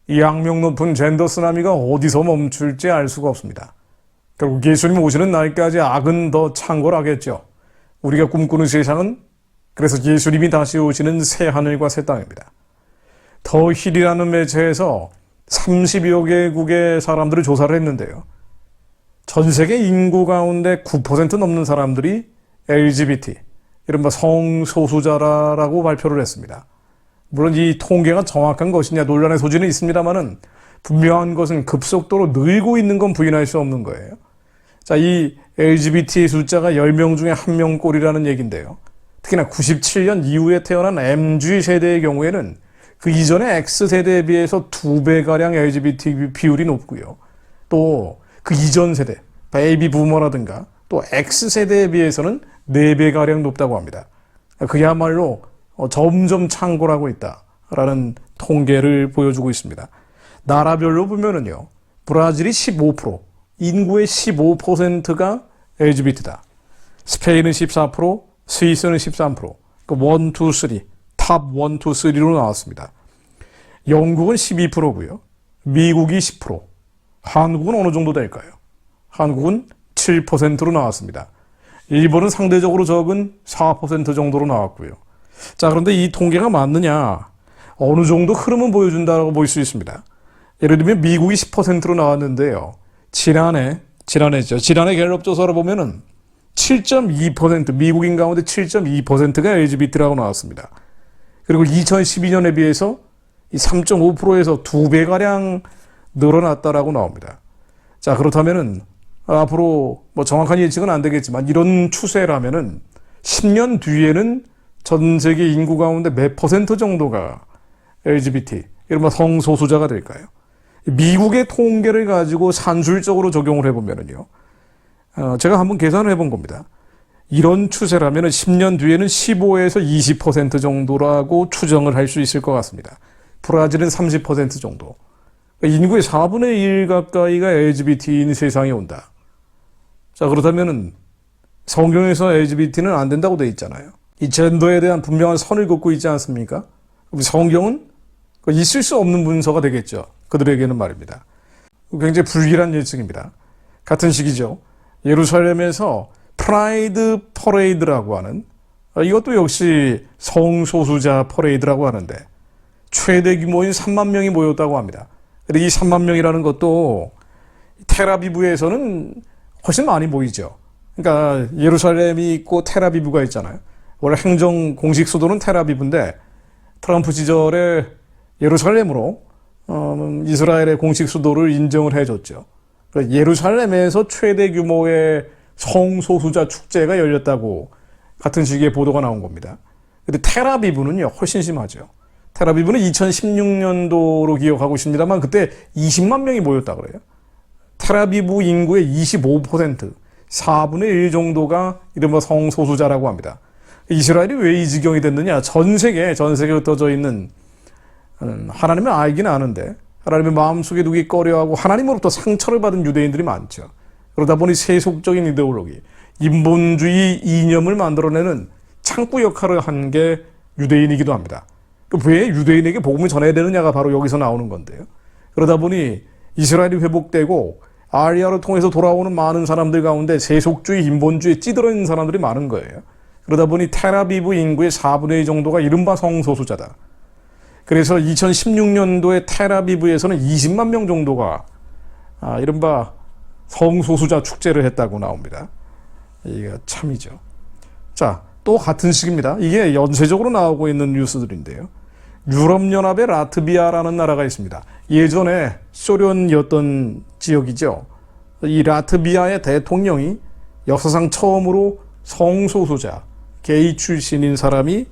이 악명 높은 젠더 쓰나미가 어디서 멈출지 알 수가 없습니다. 결국 예수님 오시는 날까지 악은 더 창궐하겠죠. 우리가 꿈꾸는 세상은 그래서 예수님이 다시 오시는 새 하늘과 새 땅입니다. 더 힐이라는 매체에서 30여 개국의 사람들을 조사를 했는데요. 전 세계 인구 가운데 9% 넘는 사람들이 LGBT, 이른바 성소수자라고 발표를 했습니다. 물론 이 통계가 정확한 것이냐 논란의 소지는 있습니다만은 분명한 것은 급속도로 늘고 있는 건 부인할 수 없는 거예요. 자, 이 LGBT 숫자가 10명 중에 1명꼴이라는 얘기인데요. 특히나 97년 이후에 태어난 MG 세대의 경우에는 그 이전의 X세대에 비해서 2배가량 LGBT 비율이 높고요. 또 그 이전 세대, 베이비 부머라든가 또 X세대에 비해서는 4배가량 높다고 합니다. 그야말로 점점 창궐하고 있다라는 통계를 보여주고 있습니다. 나라별로 보면은요, 브라질이 15%, 인구의 15%가 LGBT다. 스페인은 14%, 스위스는 13%, 그 1, 2, 3, 탑 1, 2, 3로 나왔습니다. 영국은 12%고요. 미국이 10%, 한국은 어느 정도 될까요? 한국은 7%로 나왔습니다. 일본은 상대적으로 적은 4% 정도로 나왔고요. 자, 그런데 이 통계가 맞느냐? 어느 정도 흐름은 보여준다고 볼 수 있습니다. 예를 들면 미국이 10%로 나왔는데요. 지난해죠. 지난해 갤럽 조사로 보면은 7.2%, 미국인 가운데 7.2%가 LGBT라고 나왔습니다. 그리고 2012년에 비해서 이 3.5%에서 2배가량 늘어났다라고 나옵니다. 자, 그렇다면은 앞으로 뭐 정확한 예측은 안 되겠지만 이런 추세라면은 10년 뒤에는 전 세계 인구 가운데 몇 퍼센트 정도가 LGBT, 이른바 성소수자가 될까요? 미국의 통계를 가지고 산술적으로 적용을 해보면은요, 제가 한번 계산을 해본 겁니다. 이런 추세라면 10년 뒤에는 15에서 20% 정도라고 추정을 할 수 있을 것 같습니다. 브라질은 30% 정도. 인구의 4분의 1 가까이가 LGBT인 세상에 온다. 자, 그렇다면은 성경에서 LGBT는 안 된다고 돼 있잖아요. 이 젠더에 대한 분명한 선을 긋고 있지 않습니까? 그럼 성경은 있을 수 없는 문서가 되겠죠. 그들에게는 말입니다. 굉장히 불길한 예측입니다. 같은 시기죠. 예루살렘에서 프라이드 퍼레이드라고 하는, 이것도 역시 성소수자 퍼레이드라고 하는데 최대 규모인 3만 명이 모였다고 합니다. 근데 이 3만 명이라는 것도 텔아비브에서는 훨씬 많이 모이죠. 그러니까 예루살렘이 있고 텔아비브가 있잖아요. 원래 행정 공식 수도는 텔아비브인데 트럼프 시절에 예루살렘으로 이스라엘의 공식 수도를 인정을 해줬죠. 예루살렘에서 최대 규모의 성소수자 축제가 열렸다고 같은 시기에 보도가 나온 겁니다. 근데 텔아비브는요, 훨씬 심하죠. 텔아비브는 2016년도로 기억하고 있습니다만 그때 20만 명이 모였다 그래요. 텔아비브 인구의 25%, 4분의 1 정도가 이른바 성소수자라고 합니다. 이스라엘이 왜 이 지경이 됐느냐? 전 세계에 흩어져 있는, 하나님을 알긴 아는데 하나님의 마음속에 두기 꺼려하고 하나님으로부터 상처를 받은 유대인들이 많죠. 그러다 보니 세속적인 이데올로기, 인본주의 이념을 만들어내는 창구 역할을 한 게 유대인이기도 합니다. 왜 유대인에게 복음을 전해야 되느냐가 바로 여기서 나오는 건데요. 그러다 보니 이스라엘이 회복되고 아리아를 통해서 돌아오는 많은 사람들 가운데 세속주의, 인본주의에 찌들어 있는 사람들이 많은 거예요. 그러다 보니 텔아비브 인구의 4분의 1 정도가 이른바 성소수자다. 그래서 2016년도에 텔아비브에서는 20만 명 정도가 이른바 성소수자 축제를 했다고 나옵니다. 이게 참이죠. 자, 또 같은 시기입니다. 이게 연쇄적으로 나오고 있는 뉴스들인데요. 유럽연합의 라트비아라는 나라가 있습니다. 예전에 소련이었던 지역이죠. 이 라트비아의 대통령이 역사상 처음으로 성소수자, 게이 출신인 사람이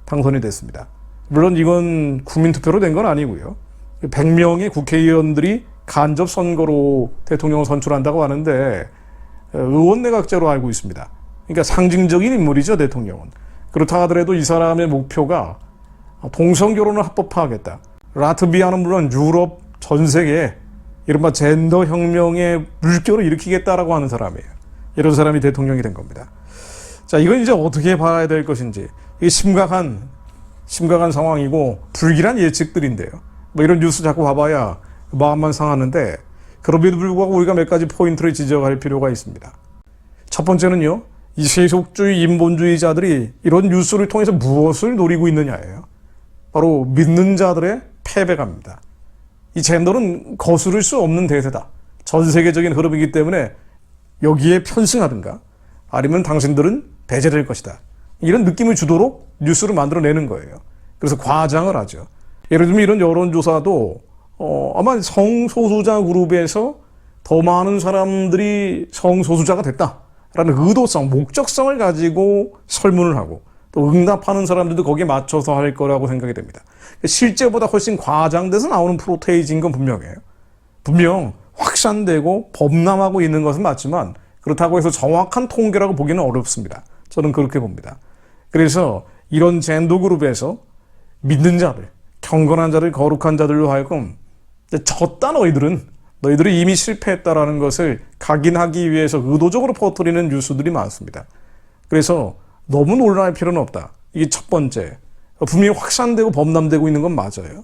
당선이 됐습니다. 물론 이건 국민투표로 된 건 아니고요. 100명의 국회의원들이 간접 선거로 대통령을 선출한다고 하는데 의원내각제로 알고 있습니다. 그러니까 상징적인 인물이죠, 대통령은. 그렇다 하더라도 이 사람의 목표가 동성결혼을 합법화하겠다. 라트비아는 물론 유럽 전 세계에 이른바 젠더 혁명의 물결을 일으키겠다라고 하는 사람이에요. 이런 사람이 대통령이 된 겁니다. 자, 이건 이제 어떻게 봐야 될 것인지. 이게 심각한 상황이고 불길한 예측들인데요. 뭐 이런 뉴스 자꾸 봐봐야 마음만 상하는데, 그럼에도 불구하고 우리가 몇 가지 포인트를 지적할 필요가 있습니다. 첫 번째는요, 이 세속주의 인본주의자들이 이런 뉴스를 통해서 무엇을 노리고 있느냐예요. 바로 믿는 자들의 패배감입니다. 이 젠더는 거스를 수 없는 대세다. 전 세계적인 흐름이기 때문에 여기에 편승하든가 아니면 당신들은 배제될 것이다. 이런 느낌을 주도록 뉴스를 만들어내는 거예요. 그래서 과장을 하죠. 예를 들면 이런 여론조사도 아마 성소수자 그룹에서 더 많은 사람들이 성소수자가 됐다라는 의도성, 목적성을 가지고 설문을 하고 또 응답하는 사람들도 거기에 맞춰서 할 거라고 생각이 됩니다. 실제보다 훨씬 과장돼서 나오는 프로테이지인 건 분명해요. 분명 확산되고 범람하고 있는 것은 맞지만 그렇다고 해서 정확한 통계라고 보기는 어렵습니다. 저는 그렇게 봅니다. 그래서 이런 젠더 그룹에서 믿는 자들, 경건한 자들, 거룩한 자들로 하여금 졌다 너희들은 이미 실패했다라는 것을 각인하기 위해서 의도적으로 퍼뜨리는 뉴스들이 많습니다. 그래서 너무 놀랄 필요는 없다. 이게 첫 번째. 분명히 확산되고 범람되고 있는 건 맞아요.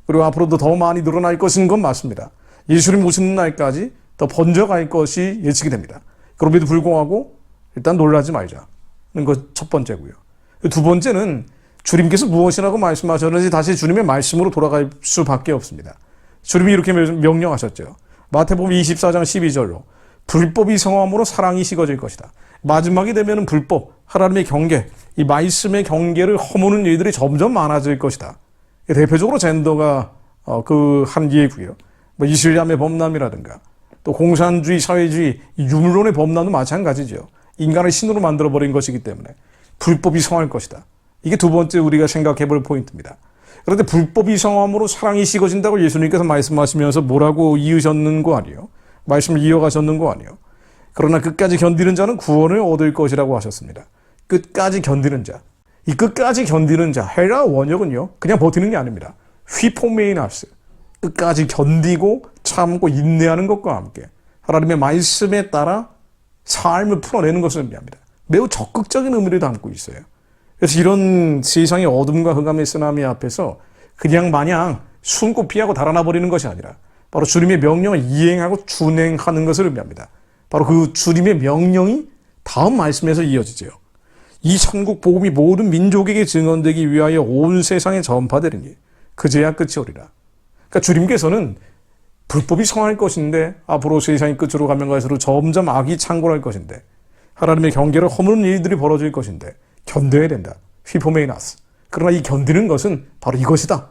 그리고 앞으로도 더 많이 늘어날 것인 건 맞습니다. 예수님 오시는 날까지 더 번져갈 것이 예측이 됩니다. 그럼에도 불구하고 일단 놀라지 말자는 것 첫 번째고요. 두 번째는 주님께서 무엇이라고 말씀하셨는지 다시 주님의 말씀으로 돌아갈 수밖에 없습니다. 주님이 이렇게 명령하셨죠. 마태복음 24장 12절로 불법이 성함으로 사랑이 식어질 것이다. 마지막이 되면 불법, 하나님의 경계, 이 말씀의 경계를 허무는 일들이 점점 많아질 것이다. 대표적으로 젠더가 그 한 예고요. 뭐 이슬람의 범람이라든가 또 공산주의, 사회주의, 유물론의 범람도 마찬가지죠. 인간을 신으로 만들어버린 것이기 때문에 불법이 성할 것이다. 이게 두 번째 우리가 생각해 볼 포인트입니다. 그런데 불법이 성함으로 사랑이 식어진다고 예수님께서 말씀하시면서 뭐라고 이으셨는 거 아니에요? 말씀을 이어가셨는 거 아니에요? 그러나 끝까지 견디는 자는 구원을 얻을 것이라고 하셨습니다. 끝까지 견디는 자. 이 끝까지 견디는 자, 헬라 원역은요, 그냥 버티는 게 아닙니다. 휘포메이나스. 끝까지 견디고 참고 인내하는 것과 함께 하나님의 말씀에 따라 삶을 풀어내는 것을 의미합니다. 매우 적극적인 의미를 담고 있어요. 그래서 이런 세상의 어둠과 흑암의 쓰나미 앞에서 그냥 마냥 숨고 피하고 달아나 버리는 것이 아니라 바로 주님의 명령을 이행하고 준행하는 것을 의미합니다. 바로 그 주님의 명령이 다음 말씀에서 이어지죠. 이 천국 복음이 모든 민족에게 증언되기 위하여 온 세상에 전파되리니 그제야 끝이 오리라. 그러니까 주님께서는 불법이 성할 것인데 앞으로 세상이 끝으로 가면 갈수록 점점 악이 창궐할 것인데 하나님의 경계를 허무는 일들이 벌어질 것인데 견뎌야 된다. 휘포메이나스. 그러나 이 견디는 것은 바로 이것이다.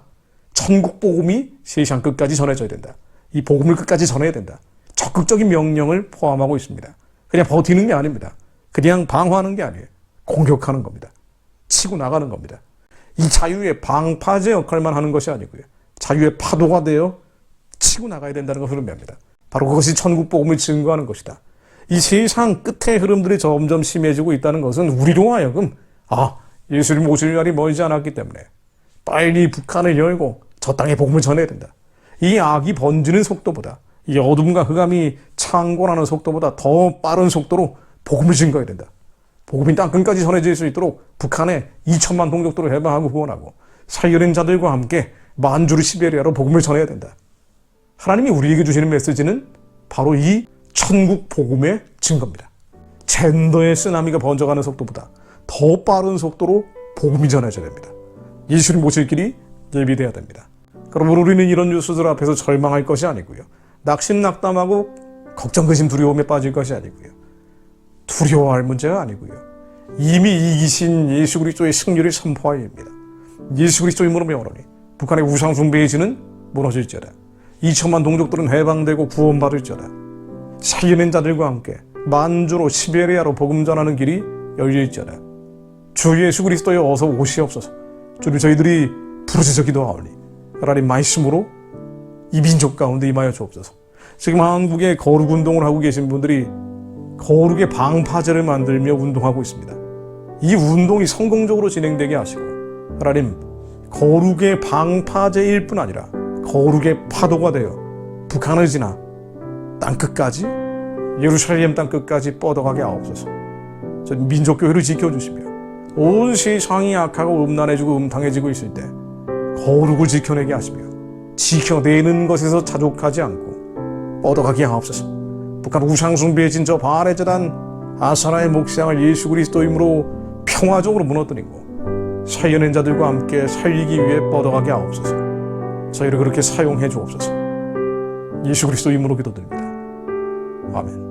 천국 복음이 세상 끝까지 전해져야 된다. 이 복음을 끝까지 전해야 된다. 적극적인 명령을 포함하고 있습니다. 그냥 버티는 게 아닙니다. 그냥 방어하는 게 아니에요. 공격하는 겁니다. 치고 나가는 겁니다. 이 자유의 방파제 역할만 하는 것이 아니고요. 자유의 파도가 되어 치고 나가야 된다는 것을 의미합니다. 바로 그것이 천국 복음을 증거하는 것이다. 이 세상 끝의 흐름들이 점점 심해지고 있다는 것은 우리로 하여금 예수님 오실 날이 멀지 않았기 때문에 빨리 북한을 열고 저 땅에 복음을 전해야 된다. 이 악이 번지는 속도보다 이 어둠과 흑암이 창궐하는 속도보다 더 빠른 속도로 복음을 증거해야 된다. 복음이 땅끝까지 전해질 수 있도록 북한의 2천만 동족들을 해방하고 구원하고 살려낸 자들과 함께 만주르 시베리아로 복음을 전해야 된다. 하나님이 우리에게 주시는 메시지는 바로 이 천국 복음의 증거입니다. 젠더의 쓰나미가 번져가는 속도보다 더 빠른 속도로 복음이 전해져야 됩니다. 예수님 모실 길이 예비돼야 됩니다. 그러므로 우리는 이런 뉴스들 앞에서 절망할 것이 아니고요. 낙심낙담하고 걱정, 근심, 두려움에 빠질 것이 아니고요. 두려워할 문제가 아니고요. 이미 이기신 예수 그리스도의 승리를 선포할 일입니다. 예수 그리스도의 이름으로 명하노니 북한의 우상 숭배의 진은 무너질지어다. 2천만 동족들은 해방되고 구원받을지어다. 살려낸 자들과 함께 만주로 시베리아로 복음 전하는 길이 열릴지어다. 주 예수 그리스도여 어서 오시옵소서. 주님, 저희들이 부르짖어 기도하오니 하나님 말씀으로 이 민족 가운데 임하여 주옵소서. 지금 한국에 거룩 운동을 하고 계신 분들이 거룩의 방파제를 만들며 운동하고 있습니다. 이 운동이 성공적으로 진행되게 하시고 하나님, 거룩의 방파제일 뿐 아니라 거룩의 파도가 되어 북한을 지나 땅끝까지, 예루살렘 땅끝까지 뻗어가게 하옵소서. 전 민족교회를 지켜주시며 온 세상이 악하고 음란해지고 음탕해지고 있을 때 거룩을 지켜내게 하시며 지켜내는 것에서 자족하지 않고 뻗어가게 하옵소서. 북한 우상숭배에 진 저 바알의 제단 아사라의 목상을 예수 그리스도 이름으로 평화적으로 무너뜨리고 살려낸 자들과 함께 살리기 위해 뻗어가게 하옵소서. 저희를 그렇게 사용해 주옵소서. 예수 그리스도 이름으로 기도드립니다. 아멘.